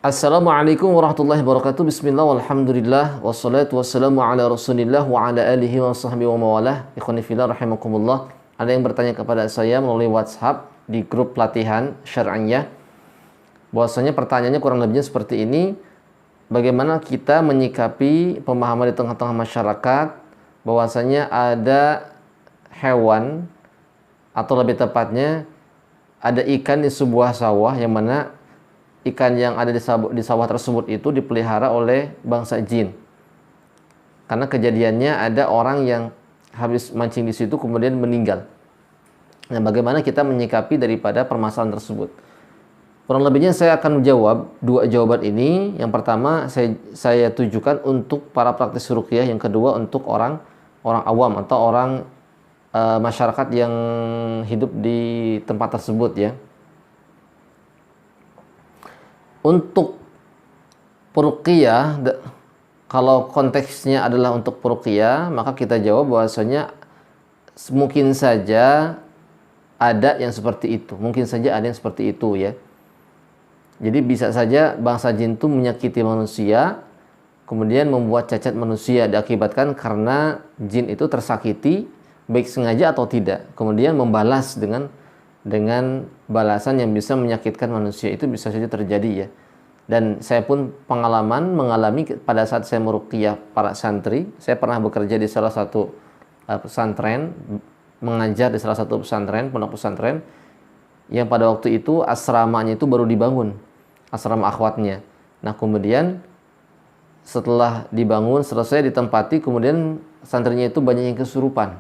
Assalamualaikum warahmatullahi wabarakatuh. Bismillah walhamdulillah wassalatu wassalamu ala Rasulillah wa ala alihi wa sahbihi wa mawalah. Ikhwani fillah rahimakumullah. Ada yang bertanya kepada saya melalui WhatsApp di grup pelatihan syar'iyah. Bahwasanya pertanyaannya kurang lebihnya seperti ini. Bagaimana kita menyikapi pemahaman di tengah-tengah masyarakat bahwasanya ada hewan atau lebih tepatnya ada ikan di sebuah sawah yang mana ikan yang ada di sawah tersebut itu dipelihara oleh bangsa jin. Karena kejadiannya ada orang yang habis mancing di situ kemudian meninggal. Nah, bagaimana kita menyikapi daripada permasalahan tersebut? Kurang lebihnya saya akan menjawab dua jawaban ini. Yang pertama saya tujukan untuk para praktis ruqyah, yang kedua untuk orang awam atau orang masyarakat yang hidup di tempat tersebut ya. Untuk peruqyah, kalau konteksnya adalah untuk peruqyah, maka kita jawab bahwasanya mungkin saja ada yang seperti itu. Mungkin saja ada yang seperti itu ya. Jadi bisa saja bangsa jin itu menyakiti manusia, kemudian membuat cacat manusia diakibatkan karena jin itu tersakiti, baik sengaja atau tidak. Kemudian membalas dengan balasan yang bisa menyakitkan manusia. Itu bisa saja terjadi ya. Dan saya pun mengalami pada saat saya meruqyah para santri. Saya pernah bekerja di salah satu pesantren, mengajar di salah satu pesantren, pondok pesantren, yang pada waktu itu asramanya itu baru dibangun, asrama akhwatnya. Nah kemudian setelah dibangun, selesai ditempati, kemudian santrinya itu banyak yang kesurupan.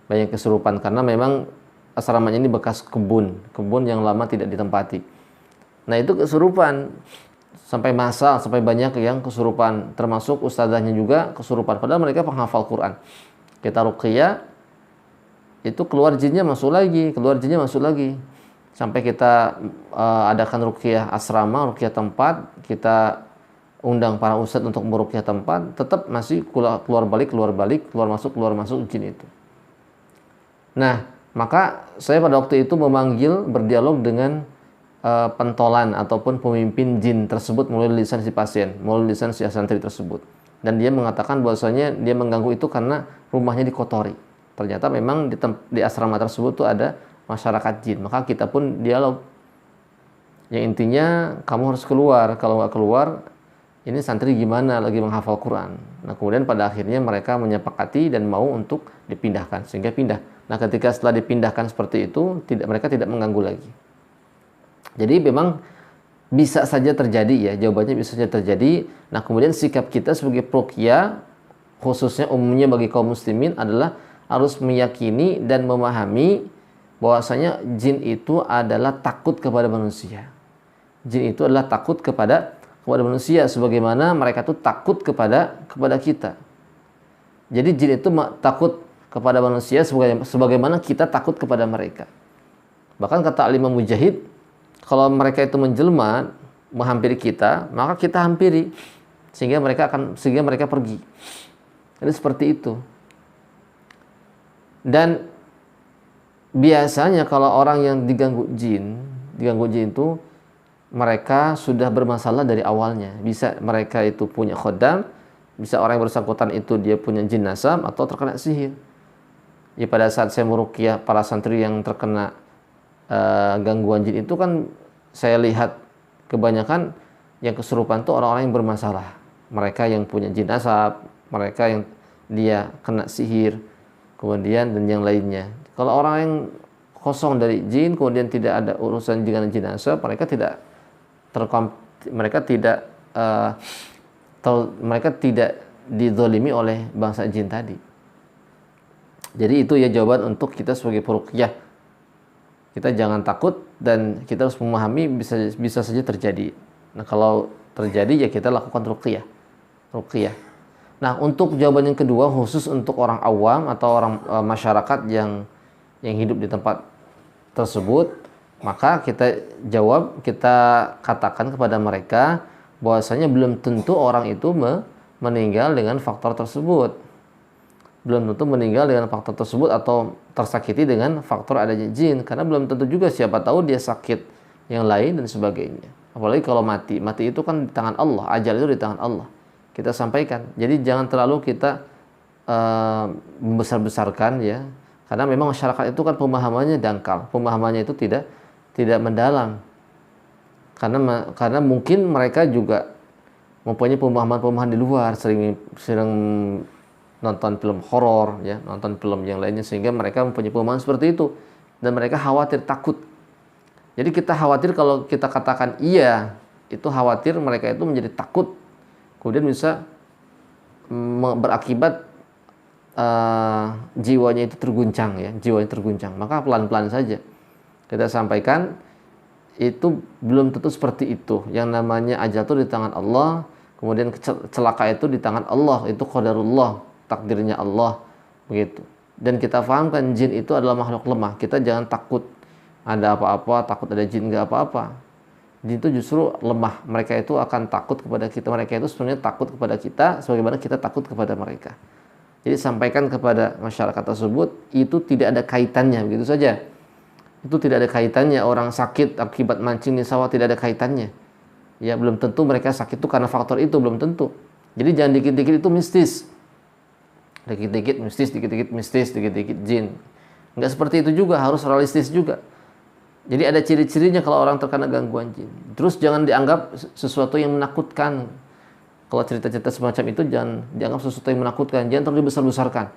Banyak kesurupan karena memang asramanya ini bekas kebun yang lama tidak ditempati. Nah itu kesurupan, sampai massal, sampai banyak yang kesurupan, termasuk ustazahnya juga kesurupan, padahal mereka penghafal Quran. Kita ruqyah, itu keluar jinnya masuk lagi, sampai kita adakan ruqyah asrama, ruqyah tempat, kita undang para ustadz untuk meruqyah tempat, tetap masih keluar masuk jin itu. Nah, maka saya pada waktu itu berdialog dengan pentolan ataupun pemimpin jin tersebut melalui lisan si pasien, melalui lisan si santri tersebut. Dan dia mengatakan bahwasanya dia mengganggu itu karena rumahnya dikotori. Ternyata memang di asrama tersebut tuh ada masyarakat jin. Maka kita pun dialog. Yang intinya kamu harus keluar. Kalau nggak keluar, ini santri gimana lagi menghafal Quran. Nah kemudian pada akhirnya mereka menyepakati dan mau untuk dipindahkan, sehingga pindah. Nah ketika setelah dipindahkan seperti itu, mereka tidak mengganggu lagi. Jadi memang bisa saja terjadi ya, jawabannya bisa saja terjadi. Nah kemudian sikap kita sebagai peruqyah, khususnya umumnya bagi kaum muslimin, adalah harus meyakini dan memahami bahwasanya jin itu adalah takut kepada manusia. Jin itu adalah takut kepada manusia sebagaimana mereka itu takut kepada kita. Jadi jin itu takut kepada manusia sebagaimana kita takut kepada mereka. Bahkan kata Imam Mujahid, kalau mereka itu menjelma menghampiri kita, maka kita hampiri sehingga mereka pergi. Jadi seperti itu. Dan biasanya kalau orang yang diganggu jin itu mereka sudah bermasalah dari awalnya. Bisa mereka itu punya khodam, bisa orang yang bersangkutan itu dia punya jin nasab atau terkena sihir. Ya pada saat saya meruqyah para santri yang terkena gangguan jin itu kan saya lihat kebanyakan yang kesurupan itu orang-orang yang bermasalah. Mereka yang punya jin nasab, mereka yang dia kena sihir, kemudian dan yang lainnya. Kalau orang yang kosong dari jin, kemudian tidak ada urusan dengan jin nasab, mereka tidak dizalimi oleh bangsa jin tadi. Jadi itu ya jawaban untuk kita sebagai peruqyah. Kita jangan takut dan kita harus memahami bisa saja terjadi. Nah, kalau terjadi ya kita lakukan ruqyah. Nah, untuk jawaban yang kedua khusus untuk orang awam atau orang masyarakat yang hidup di tempat tersebut, maka kita katakan kepada mereka bahwasanya belum tentu orang itu meninggal dengan faktor tersebut. Belum tentu meninggal dengan faktor tersebut atau tersakiti dengan faktor adanya jin, karena belum tentu juga, siapa tahu dia sakit yang lain dan sebagainya. Apalagi kalau mati. Mati itu kan di tangan Allah, ajal itu di tangan Allah. Kita sampaikan. Jadi jangan terlalu kita membesar-besarkan ya. Karena memang masyarakat itu kan pemahamannya dangkal. Pemahamannya itu tidak mendalam. Karena mungkin mereka juga mempunyai pemahaman-pemahaman di luar, sering nonton film horor ya, nonton film yang lainnya, sehingga mereka mempunyai pemahaman seperti itu dan mereka khawatir, takut. Jadi kita khawatir kalau kita katakan iya, itu khawatir mereka itu menjadi takut, kemudian bisa berakibat jiwanya itu terguncang ya, jiwanya terguncang. Maka pelan-pelan saja kita sampaikan, itu belum tentu seperti itu. Yang namanya ajal itu di tangan Allah, kemudian celaka itu di tangan Allah, itu qadarullah, takdirnya Allah, begitu. Dan kita fahamkan jin itu adalah makhluk lemah. Kita jangan takut ada apa-apa, takut ada jin nggak apa-apa. Jin itu justru lemah. Mereka itu akan takut kepada kita. Mereka itu sebenarnya takut kepada kita sebagaimana kita takut kepada mereka. Jadi sampaikan kepada masyarakat tersebut, itu tidak ada kaitannya, begitu saja. Itu tidak ada kaitannya. Orang sakit akibat mancing di sawah, tidak ada kaitannya. Ya, belum tentu mereka sakit itu karena faktor itu, belum tentu. Jadi jangan dikit-dikit itu mistis. Dikit-dikit mistis, dikit-dikit mistis, dikit-dikit jin. Enggak seperti itu juga, harus realistis juga. Jadi ada ciri-cirinya kalau orang terkena gangguan jin. Terus jangan dianggap sesuatu yang menakutkan. Kalau cerita-cerita semacam itu jangan dianggap sesuatu yang menakutkan, jangan terlalu dibesar-besarkan.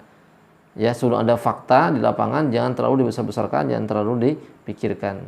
Ya, sudah ada fakta di lapangan, jangan terlalu dibesar-besarkan, jangan terlalu dipikirkan.